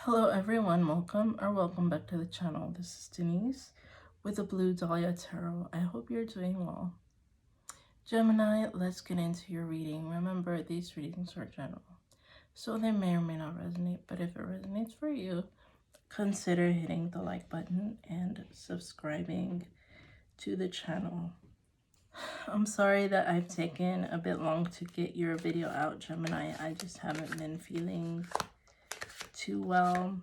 Hello everyone, welcome back to the channel. This is Denise with the Blue Dahlia Tarot. I hope you're doing well. Gemini, let's get into your reading. Remember, these readings are general, so they may or may not resonate, but if it resonates for you, consider hitting the like button and subscribing to the channel. I'm sorry that I've taken a bit long to get your video out, Gemini. I just haven't been feeling too well,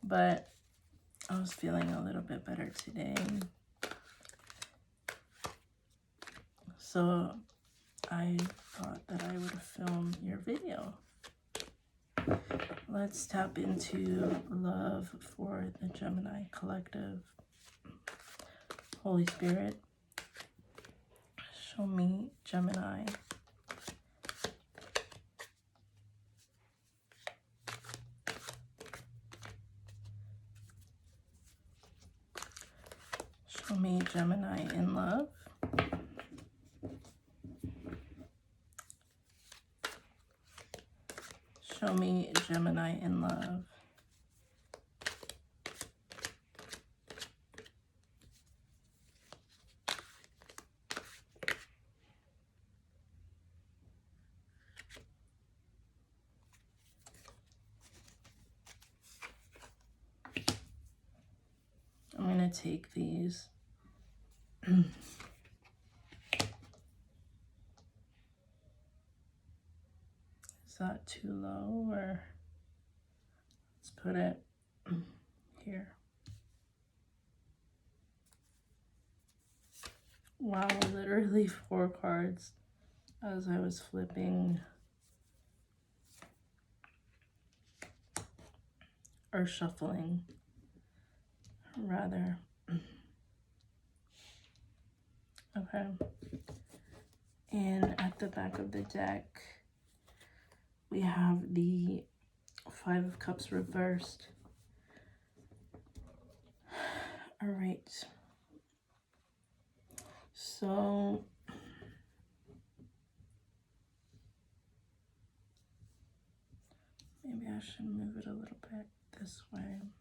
but I was feeling a little bit better today, so I thought that I would film your video. Let's tap into love for the Gemini collective. Holy Spirit, show me Gemini. Show me Gemini in love. Show me Gemini in love. I'm going to take these. Is that too low, or let's put it here. Wow, literally 4 cards as I was flipping, or shuffling rather. Okay, and at the back of the deck we have the 5 of Cups reversed. All right, so maybe I should move it a little bit this way.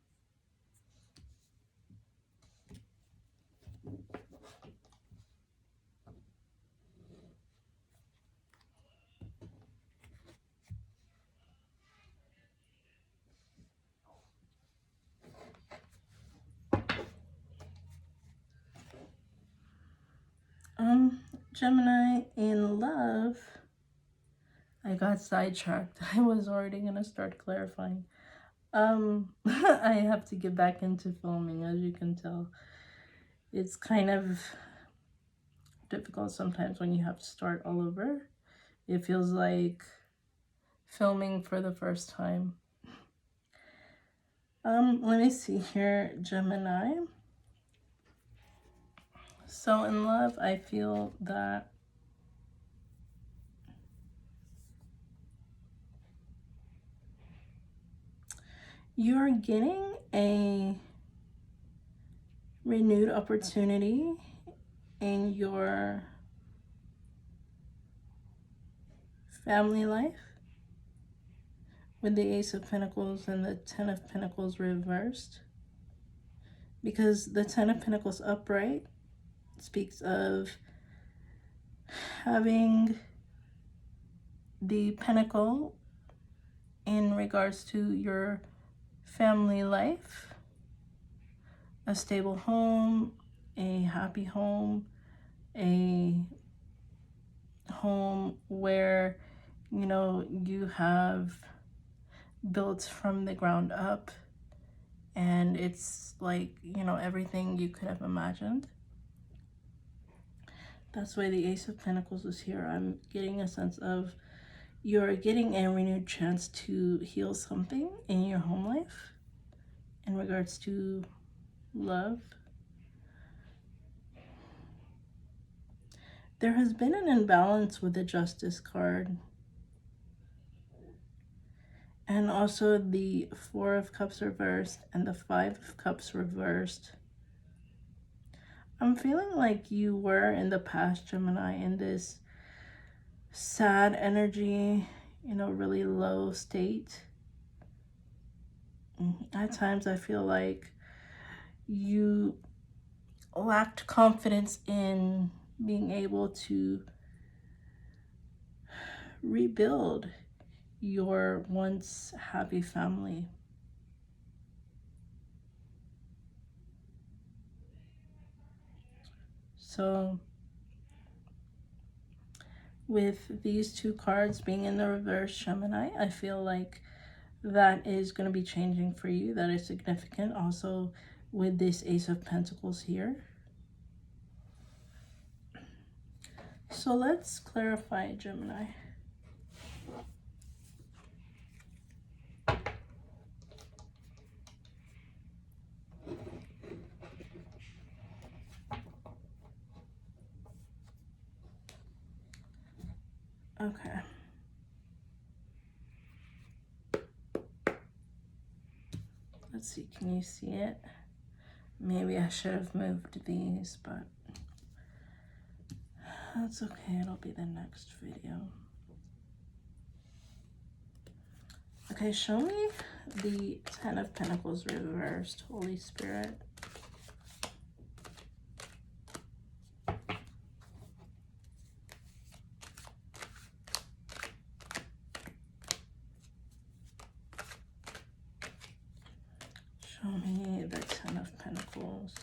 Gemini in love. I got sidetracked. I was already gonna start clarifying. I have to get back into filming, as you can tell. It's kind of difficult sometimes when you have to start all over. It feels like filming for the first time. Let me see here, Gemini. So in love, I feel that you're getting a renewed opportunity in your family life with the Ace of Pentacles and the 10 of Pentacles reversed, because the 10 of Pentacles upright speaks of having the pentacle in regards to your family life, a stable home, a happy home, a home where, you know, you have built from the ground up and it's like, you know, everything you could have imagined. That's why the Ace of Pentacles is here. I'm getting a sense of you're getting a renewed chance to heal something in your home life in regards to love. There has been an imbalance with the Justice card. And also the 4 of Cups reversed and the 5 of Cups reversed. I'm feeling like you were in the past, Gemini, in this sad energy. in a really low state. At times I feel like you lacked confidence in being able to rebuild your once happy family. So with these two cards being in the reverse, Gemini, I feel like that is going to be changing for you. That is significant. Also with this Ace of Pentacles here. So let's clarify, Gemini. Okay. Let's see, can you see it? Maybe I should have moved these, but that's okay, it'll be the next video. Okay, show me the Ten of Pentacles reversed, Holy Spirit. Show me the Ten of Pentacles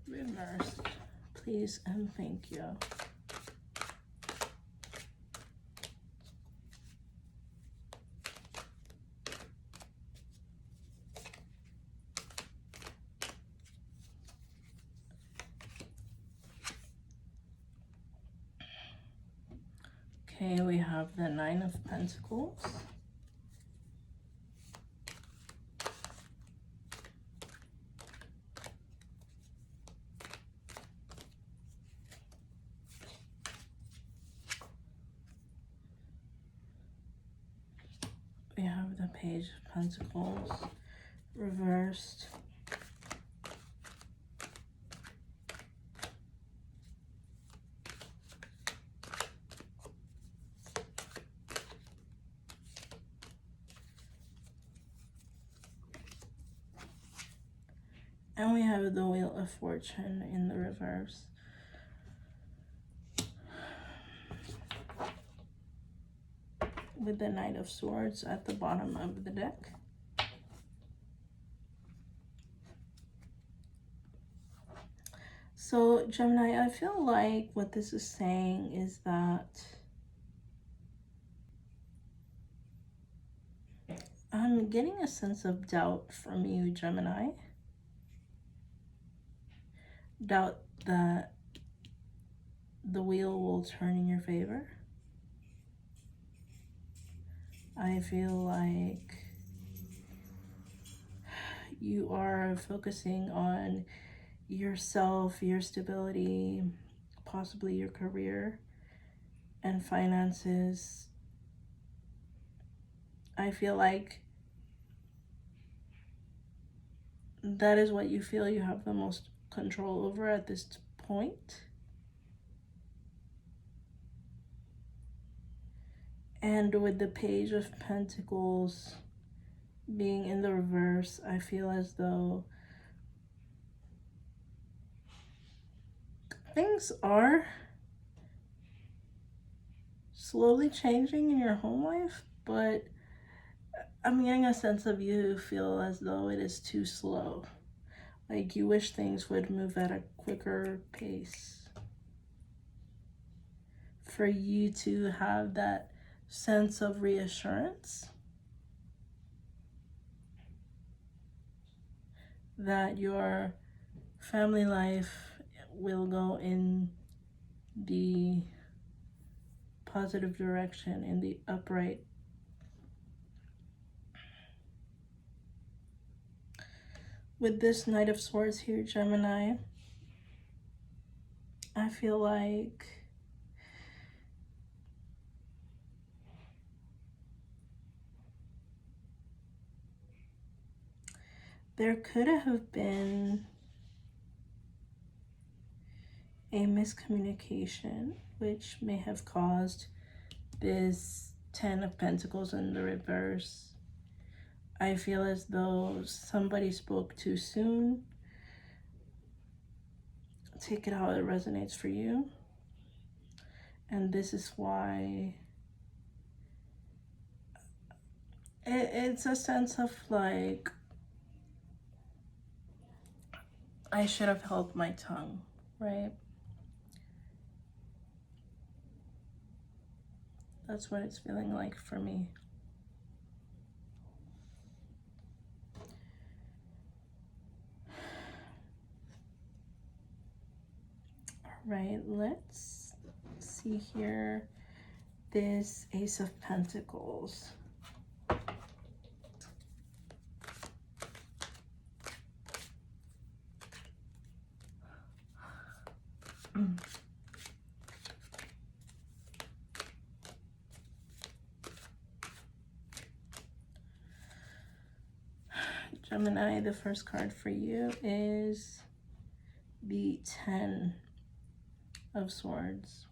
reversed, please and thank you. Okay, we have the Nine of Pentacles. We have the Page of Pentacles reversed. And we have the Wheel of Fortune in the reverse. With the Knight of Swords at the bottom of the deck. So, Gemini, I feel like what this is saying is that I'm getting a sense of doubt from you, Gemini. Doubt that the wheel will turn in your favor. I feel like you are focusing on yourself, your stability, possibly your career and finances. I feel like that is what you feel you have the most control over at this point. And with the Page of Pentacles being in the reverse, I feel as though things are slowly changing in your home life, but I'm getting a sense of you feel as though it is too slow. Like you wish things would move at a quicker pace for you to have that sense of reassurance that your family life will go in the positive direction, in the upright. With this Knight of Swords here, Gemini, I feel like there could have been a miscommunication which may have caused this Ten of Pentacles in the reverse. I feel as though somebody spoke too soon. Take it how it resonates for you. And this is why it's a sense of like, I should have held my tongue, right? That's what it's feeling like for me. Right, let's see here. This Ace of Pentacles. Gemini, the first card for you is the 10 of Swords.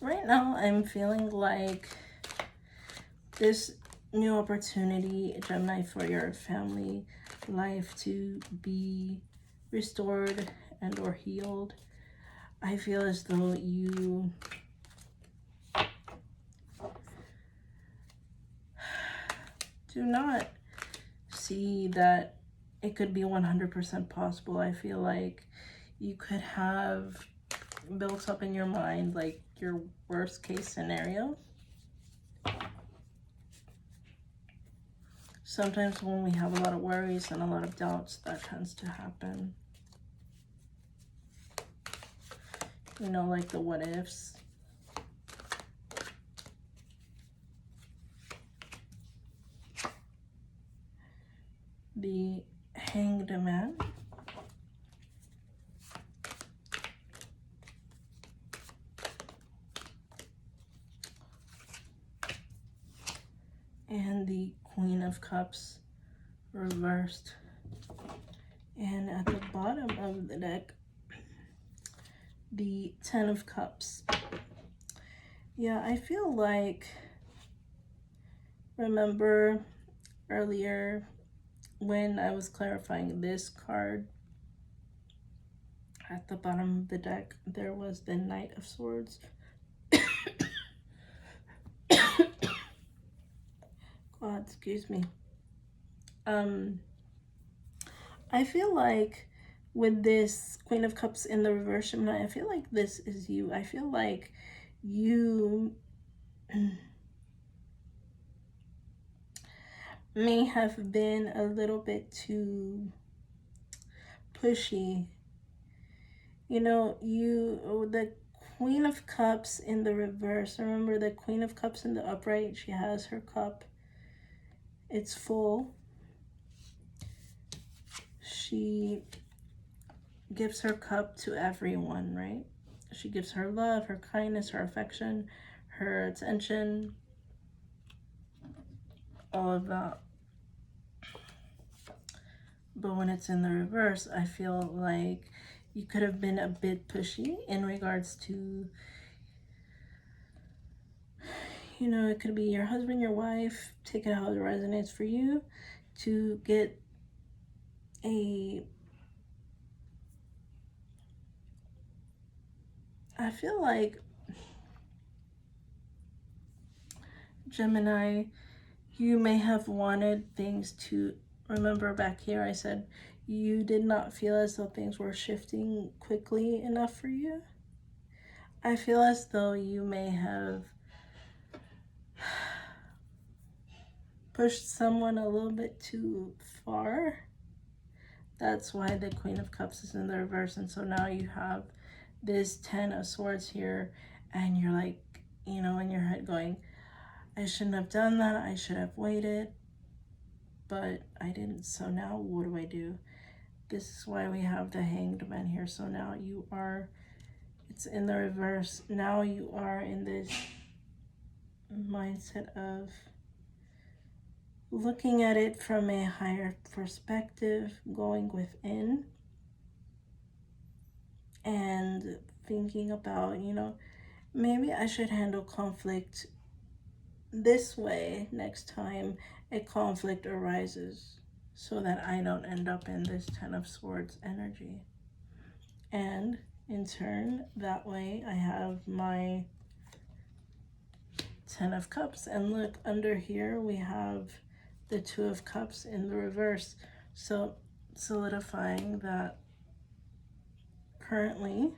Right now, I'm feeling like this new opportunity, Gemini, for your family life to be restored and or healed. I feel as though you do not see that it could be 100% possible. I feel like you could have built up in your mind like your worst case scenario. Sometimes when we have a lot of worries and a lot of doubts, that tends to happen. You know, like the what ifs. The Hanged Man. And the Queen of Cups reversed. And at the bottom of the deck, the 10 of Cups. Yeah, I feel like, remember earlier when I was clarifying this card, at the bottom of the deck, there was the Knight of Swords. God, excuse me. I feel like with this Queen of Cups in the reverse, Gemini, I feel like this is you. I feel like you may have been a little bit too pushy. You know, the Queen of Cups in the reverse. Remember, the Queen of Cups in the upright, she has her cup. It's full. She gives her cup to everyone, right? She gives her love, her kindness, her affection, her attention, all of that. But when it's in the reverse, I feel like you could have been a bit pushy in regards to, you know, it could be your husband, your wife, take it how it resonates for you, to get I feel like, Gemini, you may have wanted things to, remember back here I said you did not feel as though things were shifting quickly enough for you. I feel as though you may have pushed someone a little bit too far. That's why the Queen of Cups is in the reverse, and so now you have this 10 of Swords here, and you're like, you know, in your head going, I shouldn't have done that, I should have waited, but I didn't, so now what do I do? This is why we have the Hanged Man here. So now you are It's in the reverse. Now you are in this mindset of looking at it from a higher perspective, going within, and thinking about, you know, maybe I should handle conflict this way next time a conflict arises, so that I don't end up in this Ten of Swords energy. And in turn, that way I have my Ten of Cups. And look, under here we have the Two of Cups in the reverse. So solidifying that currently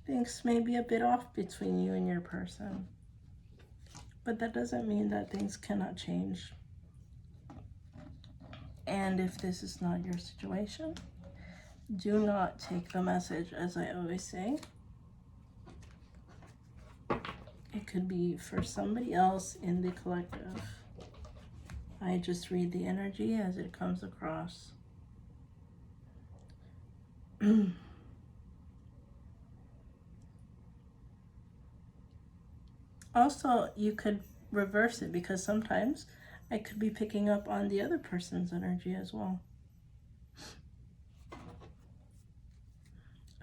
things may be a bit off between you and your person. But that doesn't mean that things cannot change. And if this is not your situation, do not take the message, as I always say. It could be for somebody else in the collective. I just read the energy as it comes across. Also, you could reverse it, because sometimes I could be picking up on the other person's energy as well.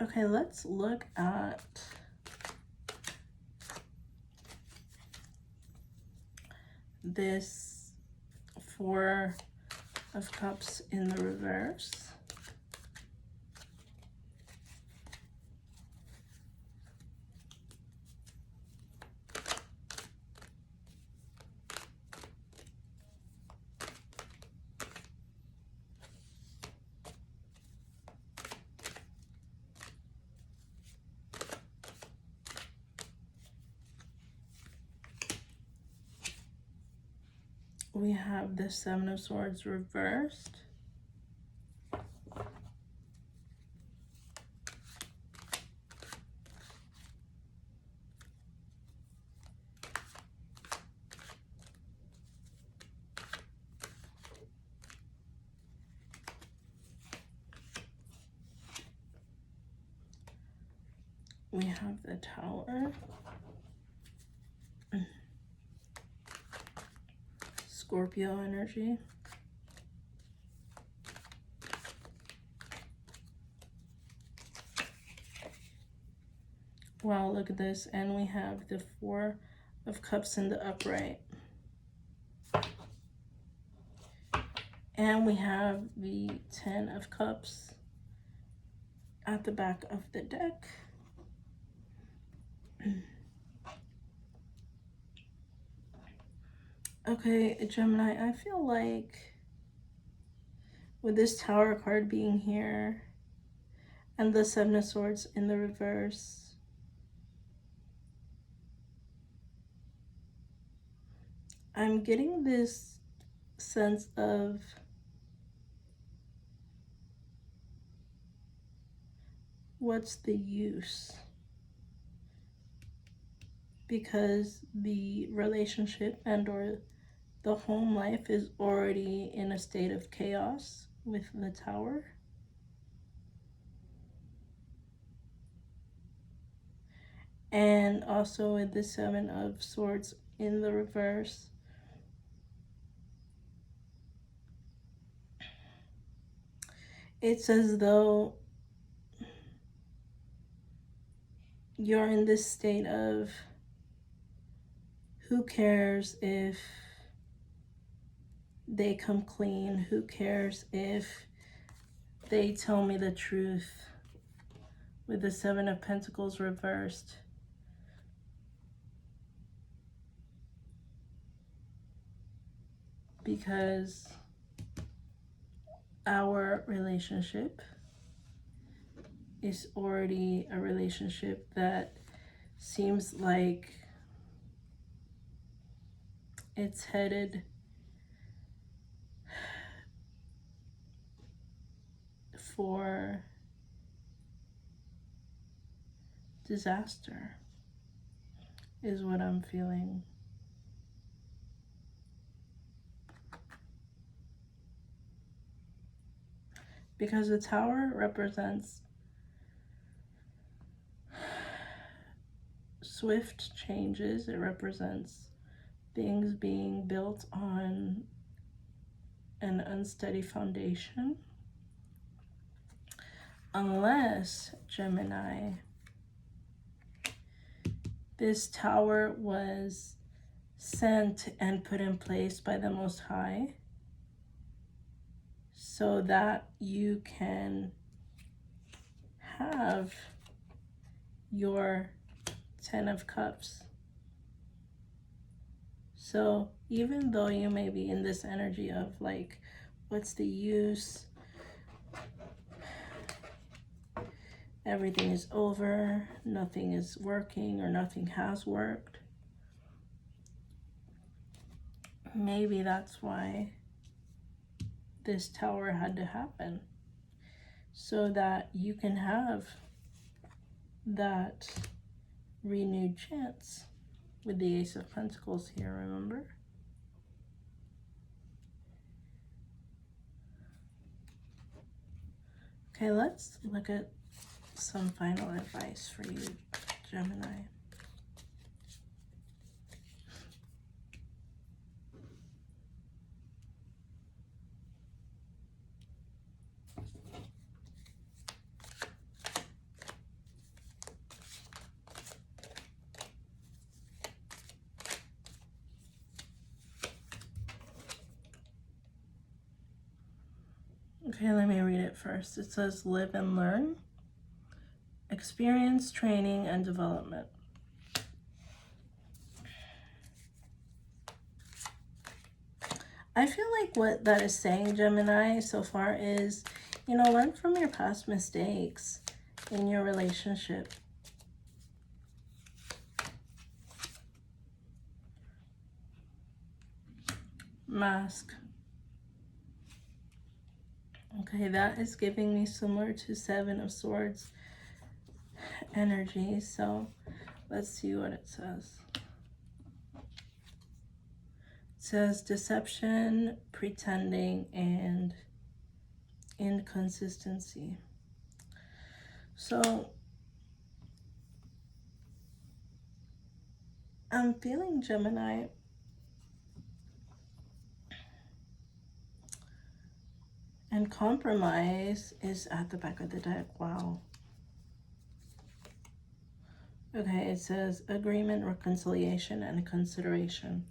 Okay, let's look at this Four of Cups in the reverse. We have the Seven of Swords reversed. We have the Tower. Scorpio energy. Wow, look at this. And we have the Four of Cups in the upright. And we have the Ten of Cups at the back of the deck. Okay, Gemini, I feel like with this Tower card being here and the Seven of Swords in the reverse, I'm getting this sense of what's the use? Because the relationship and or the home life is already in a state of chaos with the Tower. And also with the Seven of Swords in the reverse, it's as though you're in this state of, who cares if they come clean? Who cares if they tell me the truth? With the Seven of Pentacles reversed, because our relationship is already a relationship that seems like it's headed for disaster, is what I'm feeling. Because the Tower represents swift changes. It represents things being built on an unsteady foundation. Unless, Gemini, this tower was sent and put in place by the Most High so that you can have your 10 of Cups. So even though you may be in this energy of like, what's the use? Everything is over, nothing is working, or nothing has worked. Maybe that's why this tower had to happen, so that you can have that renewed chance with the Ace of Pentacles here, remember? Okay, let's look at some final advice for you, Gemini. Okay, let me read it first. It says, live and learn, experience, training, and development. I feel like what that is saying, Gemini, so far is, you know, learn from your past mistakes in your relationship. Mask. Okay, that is giving me similar to Seven of Swords energy. So let's see what it says. It says deception, pretending, and inconsistency. So I'm feeling, Gemini, and compromise is at the back of the deck. Wow. Okay, it says agreement, reconciliation, and consideration.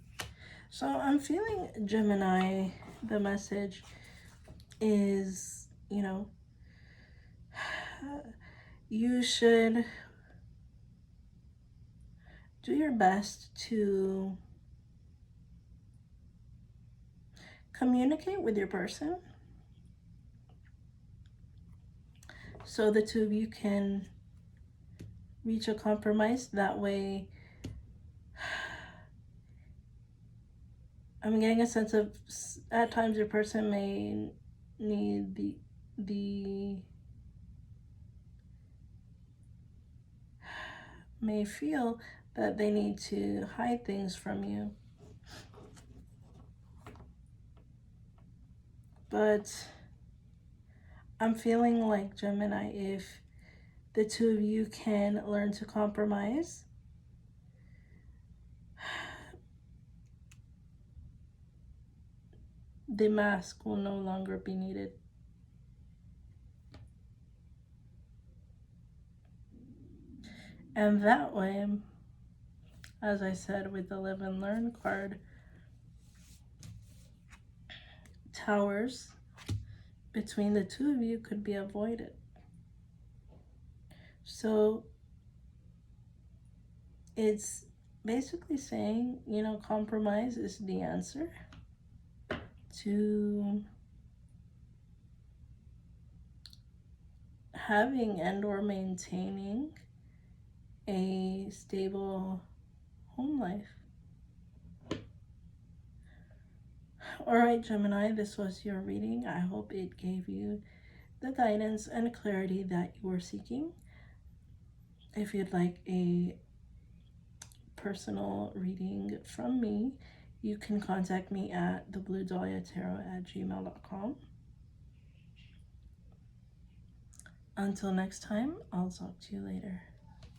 So I'm feeling, Gemini, the message is, you know, you should do your best to communicate with your person so the two of you can reach a compromise. That way, I'm getting a sense of, at times your person may need may feel that they need to hide things from you. But I'm feeling like, Gemini, if the two of you can learn to compromise, the mask will no longer be needed. And that way, as I said with the Live and Learn card, towers between the two of you could be avoided. So it's basically saying, you know, compromise is the answer to having and or maintaining a stable home life. All right, Gemini, this was your reading. I hope it gave you the guidance and clarity that you were seeking. If you'd like a personal reading from me, you can contact me at thebluedahliatarot@gmail.com. Until next time, I'll talk to you later.